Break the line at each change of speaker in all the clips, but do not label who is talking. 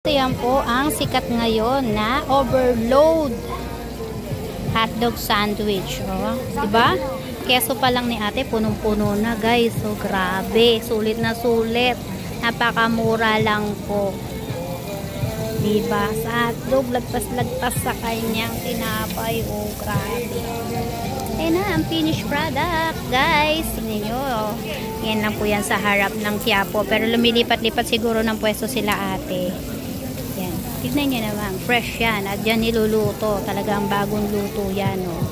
Yan po ang sikat ngayon na overload hotdog sandwich. Oh, diba? Keso pa lang ni ate, punong-puno na guys. So, grabe. Sulit na sulit. Napakamura lang po. Diba? Sa hotdog, lagpas-lagpas sa kanyang tinapay. Oh, grabe. Ayan na, ang finished product, guys. Tingnan nyo. Oh. Yan lang po yan sa harap ng Quiapo. Pero lumilipat-lipat siguro ng pwesto sila ate. Yan. Tignan nyo naman. Fresh yan. At yan niluluto. Talagang bagong luto yan. Oh.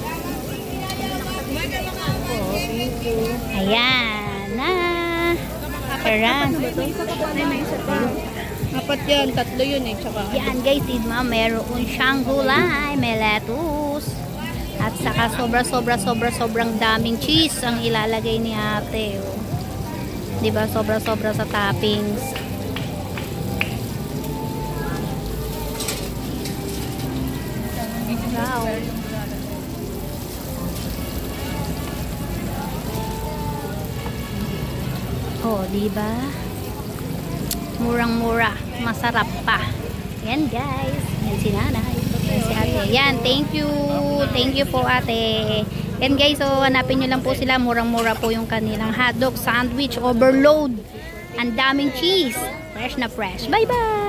Ayan. Na. Aran.
Apat yan. Tatlo yun eh. Tsaka
yan guys. Tignan. Meron siyang gulay. May lettuce. At saka sobrang daming cheese ang ilalagay ni ate. Oh. Diba? Sobra sa toppings. Wow. Oh, diba? Murang-mura. Masarap pa. Yan guys. Yan si nanay. Yan si ate. Yan. Thank you. Thank you po ate. Yan guys. So, hanapin nyo lang po sila. Murang-mura po yung kanilang hotdog sandwich overload. Ang daming cheese. Fresh na fresh. Bye-bye.